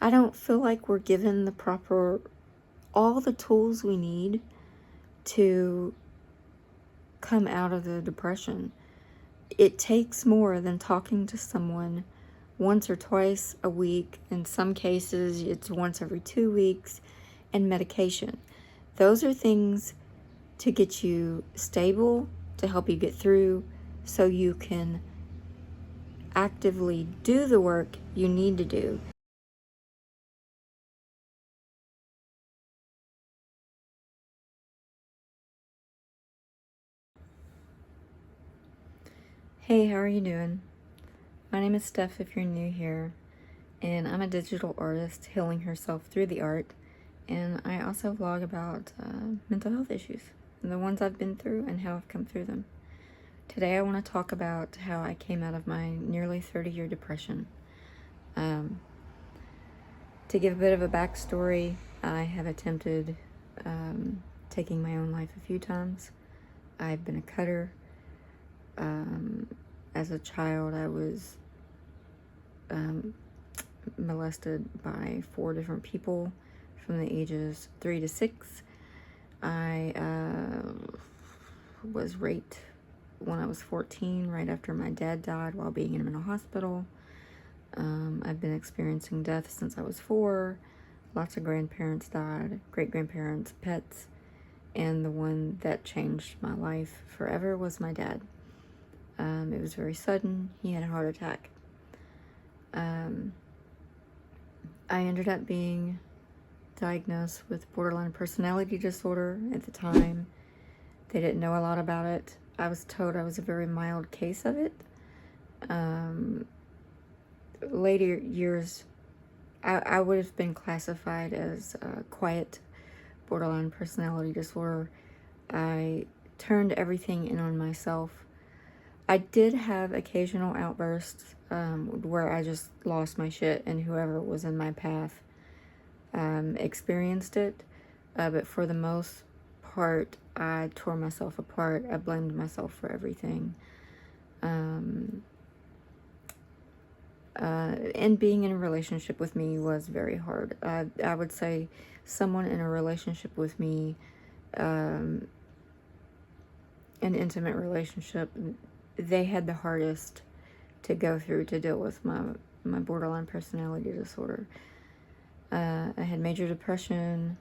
I don't feel like we're given all the tools we need to come out of the depression. It takes more than talking to someone once or twice a week. In some cases, it's once every 2 weeks, and medication. Those are things to get you stable, to help you get through, so you can actively do the work you need to do. Hey, how are you doing? My name is Steph if you're new here, and I'm a digital artist healing herself through the art, and I also vlog about mental health issues and the ones I've been through and how I've come through them. Today I want to talk about how I came out of my nearly 30-year depression. To give a bit of a backstory, I have attempted taking my own life a few times. I've been a cutter. As a child, I was molested by 4 different people from the ages 3 to 6. I was raped when I was 14, right after my dad died while being in a mental hospital. I've been experiencing death since I was 4. Lots of grandparents died, great-grandparents, pets, and the one that changed my life forever was my dad. It was very sudden. He had a heart attack. I ended up being diagnosed with borderline personality disorder at the time. They didn't know a lot about it. I was told I was a very mild case of it. Later years, I would have been classified as quiet borderline personality disorder. I turned everything in on myself. I did have occasional outbursts where I just lost my shit, and whoever was in my path experienced it. But for the most part, I tore myself apart. I blamed myself for everything. And being in a relationship with me was very hard. I would say someone in a relationship with me, an intimate relationship, they had the hardest to go through to deal with my borderline personality disorder. I had major depression,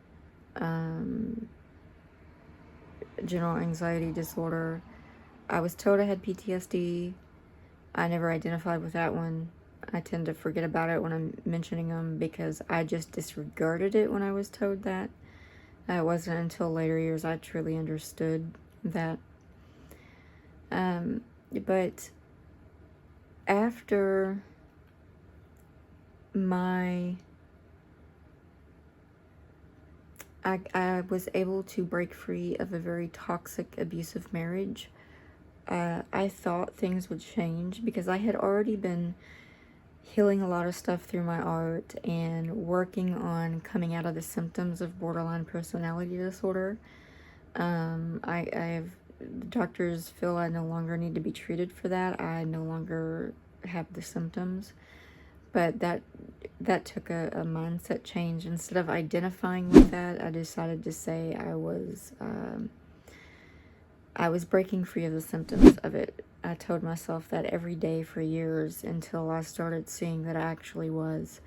general anxiety disorder. I was told I had PTSD. I never identified with that one. I tend to forget about it when I'm mentioning them because I just disregarded it when I was told that. It wasn't until later years I truly understood that. But after I was able to break free of a very toxic, abusive marriage, I thought things would change because I had already been healing a lot of stuff through my art and working on coming out of the symptoms of borderline personality disorder. The doctors feel I no longer need to be treated for that. I no longer have the symptoms. But that took a mindset change. Instead of identifying with that, I decided to say I was breaking free of the symptoms of it. I told myself that every day for years until I started seeing that I actually was.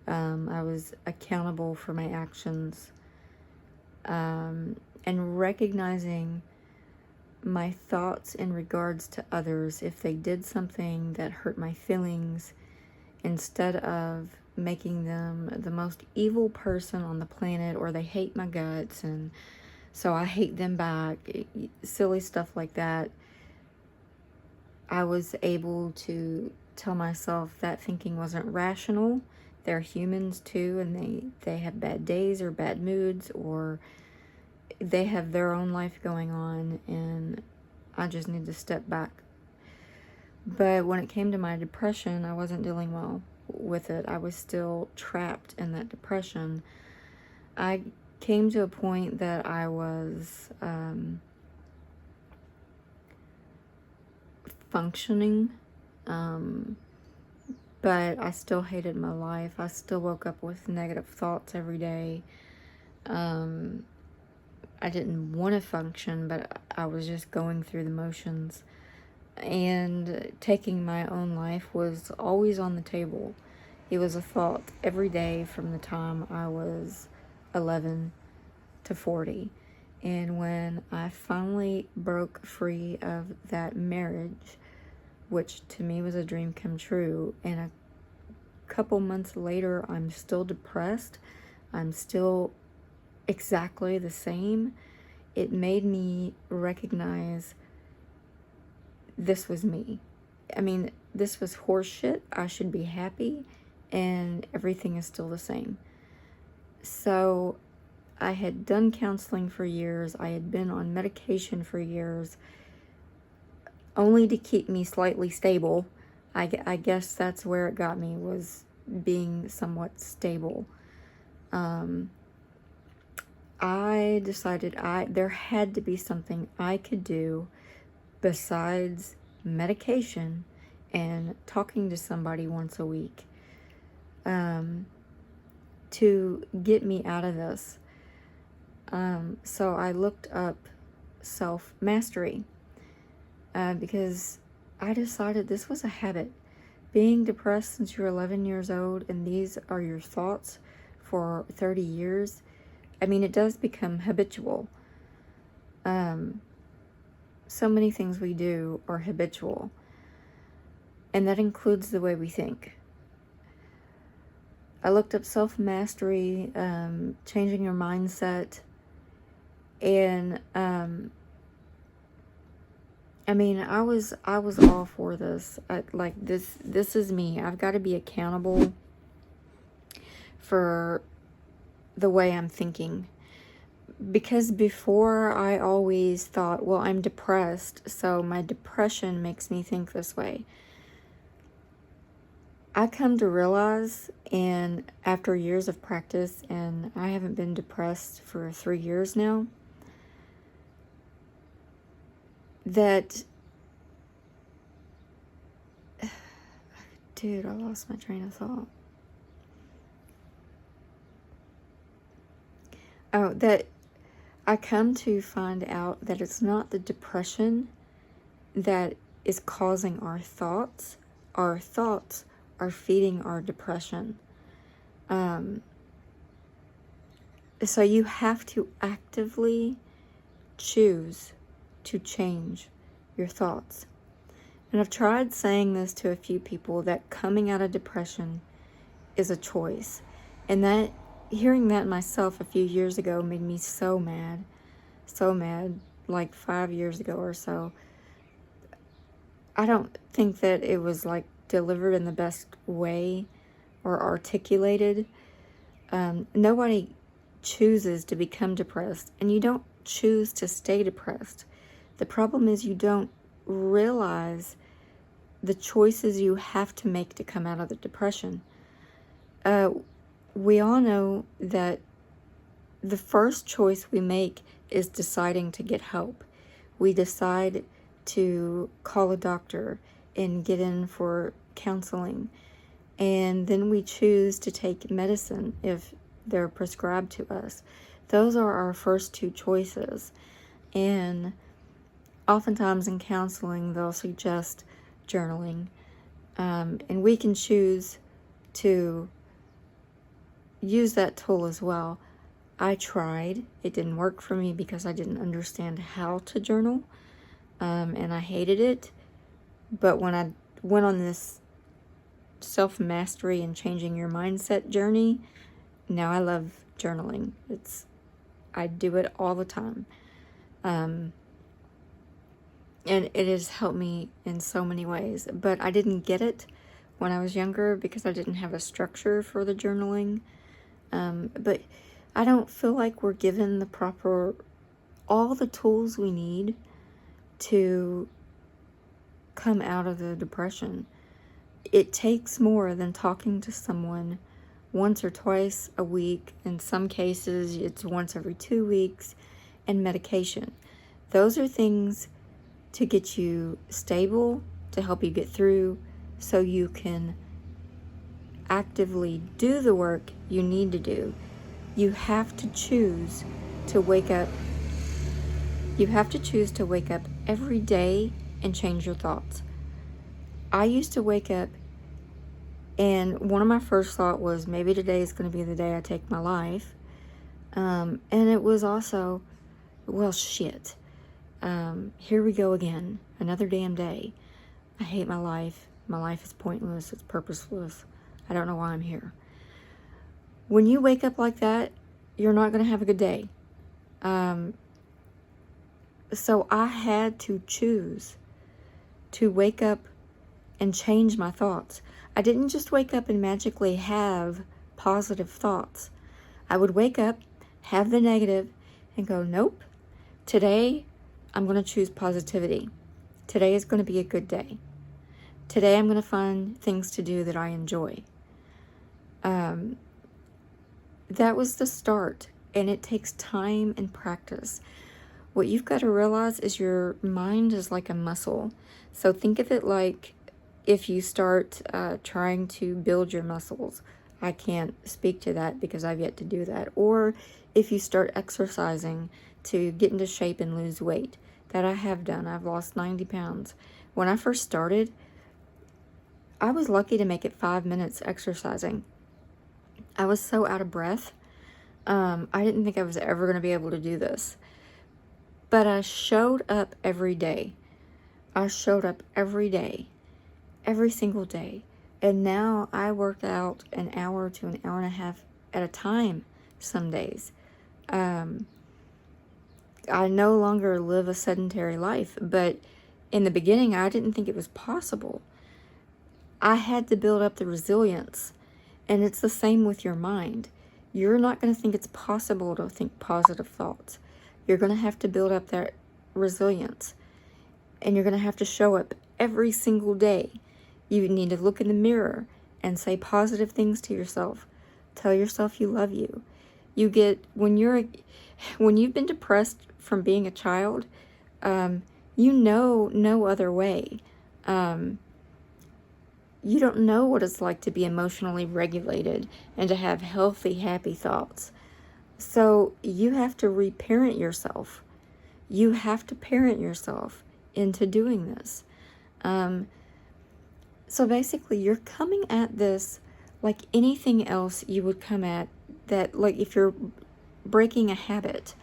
I was accountable for my actions, and recognizing my thoughts in regards to others. If they did something that hurt my feelings, instead of making them the most evil person on the planet, or they hate my guts and so I hate them back, silly stuff like that, I was able to tell myself that thinking wasn't rational. They're humans too, and they have bad days or bad moods, or they have their own life going on, and I just need to step back. But when it came to my depression, I wasn't dealing well with it. I was still trapped in that depression. I came to a point that I was functioning but I still hated my life. I still woke up with negative thoughts every day. I didn't want to function, but I was just going through the motions. And taking my own life was always on the table. It was a thought every day from the time I was 11 to 40. And when I finally broke free of that marriage, which to me was a dream come true, and a couple months later, I'm still depressed, I'm still exactly the same, it made me recognize this was me. I mean, this was horseshit. I should be happy, and everything is still the same. So I had done counseling for years. I had been on medication for years, only to keep me slightly stable. I guess that's where it got me, was being somewhat stable. I decided there had to be something I could do besides medication and talking to somebody once a week, to get me out of this. So I looked up self-mastery, because I decided this was a habit. Being depressed since you're 11 years old, and these are your thoughts for 30 years, I mean, it does become habitual. So many things we do are habitual, and that includes the way we think. I looked up self-mastery, changing your mindset, and I mean, I was all for this. This is me. I've got to be accountable for the way I'm thinking. Because before, I always thought, well, I'm depressed, so my depression makes me think this way. I come to realize, and after years of practice, and I haven't been depressed for 3 years now, that, dude, I lost my train of thought. Oh, that I come to find out that it's not the depression that is causing our thoughts. Our thoughts are feeding our depression. So you have to actively choose to change your thoughts. And I've tried saying this to a few people, that coming out of depression is a choice. And that, hearing that myself a few years ago made me so mad, like 5 years ago or so. I don't think that it was like delivered in the best way or articulated. Nobody chooses to become depressed, and you don't choose to stay depressed. The problem is you don't realize the choices you have to make to come out of the depression. We all know that the first choice we make is deciding to get help. We decide to call a doctor and get in for counseling. And then we choose to take medicine if they're prescribed to us. Those are our first two choices. And oftentimes in counseling, they'll suggest journaling. And we can choose to use that tool as well. I tried. It didn't work for me because I didn't understand how to journal. And I hated it. But when I went on this self-mastery and changing your mindset journey, now I love journaling. I do it all the time. And it has helped me in so many ways. But I didn't get it when I was younger because I didn't have a structure for the journaling. But I don't feel like we're given all the tools we need to come out of the depression. It takes more than talking to someone once or twice a week. In some cases, it's once every 2 weeks, and medication. Those are things to get you stable, to help you get through, so you can actively do the work you need to do. You have to choose to wake up. You have to choose to wake up every day and change your thoughts. I used to wake up and one of my first thoughts was, maybe today is going to be the day I take my life. And it was also, well, shit. Here we go again. Another damn day. I hate my life. My life is pointless. It's purposeless. I don't know why I'm here. When you wake up like that, you're not going to have a good day. So I had to choose to wake up and change my thoughts. I didn't just wake up and magically have positive thoughts. I would wake up, have the negative, and go, nope, today I'm going to choose positivity. Today is going to be a good day. Today I'm going to find things to do that I enjoy. That was the start, and it takes time and practice. What you've got to realize is your mind is like a muscle. So think of it like if you start trying to build your muscles. I can't speak to that because I've yet to do that. Or if you start exercising to get into shape and lose weight. That I have done. I've lost 90 pounds. When I first started, I was lucky to make it 5 minutes exercising. I was so out of breath. I didn't think I was ever going to be able to do this. But I showed up every day. I showed up every day. Every single day. And now I work out an hour to an hour and a half at a time some days. I no longer live a sedentary life, but in the beginning, I didn't think it was possible. I had to build up the resilience, and it's the same with your mind. You're not going to think it's possible to think positive thoughts. You're going to have to build up that resilience, and you're going to have to show up every single day. You need to look in the mirror and say positive things to yourself. Tell yourself you love you. When you've been depressed from being a child, you know no other way. You don't know what it's like to be emotionally regulated and to have healthy, happy thoughts. So you have to reparent yourself. You have to parent yourself into doing this. So basically, you're coming at this like anything else you would come at that, like if you're breaking a habit,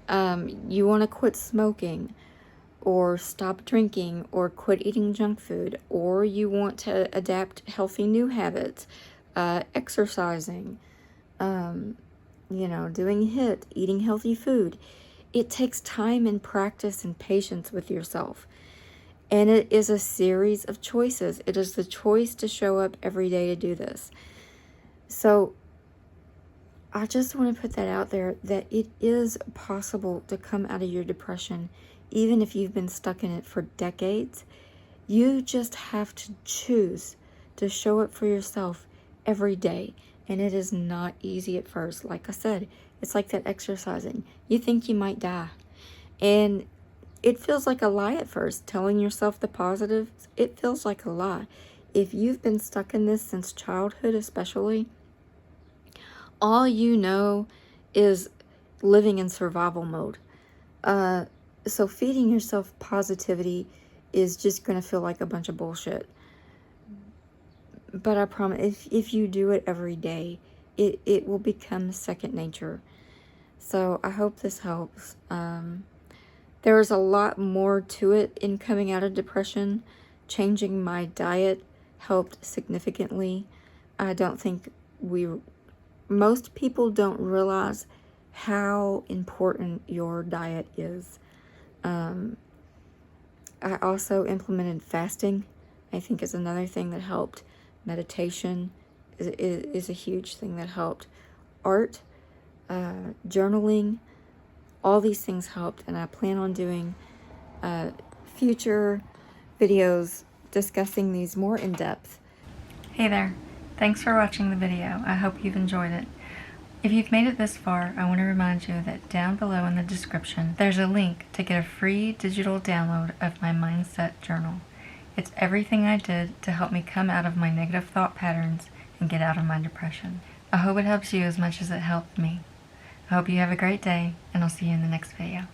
you want to quit smoking or stop drinking or quit eating junk food, or you want to adapt healthy new habits, exercising, doing HIIT, eating healthy food. It takes time and practice and patience with yourself. And it is a series of choices. It is the choice to show up every day to do this. So I just want to put that out there, that it is possible to come out of your depression, even if you've been stuck in it for decades. You just have to choose to show up for yourself every day. And it is not easy at first. Like I said, it's like that exercising. You think you might die. And it feels like a lie at first. Telling yourself the positives, it feels like a lie. If you've been stuck in this since childhood especially, all you know is living in survival mode. So feeding yourself positivity is just going to feel like a bunch of bullshit. But I promise, if you do it every day, it will become second nature. So I hope this helps. There's a lot more to it in coming out of depression. Changing my diet helped significantly. I don't think most people don't realize how important your diet is. I also implemented fasting. I think is another thing that helped. Meditation is a huge thing that helped. Art, journaling, all these things helped, and I plan on doing future videos discussing these more in depth. Hey there, thanks for watching the video. I hope you've enjoyed it. If you've made it this far, I want to remind you that down below in the description, there's a link to get a free digital download of my mindset journal. It's everything I did to help me come out of my negative thought patterns and get out of my depression. I hope it helps you as much as it helped me. I hope you have a great day, and I'll see you in the next video.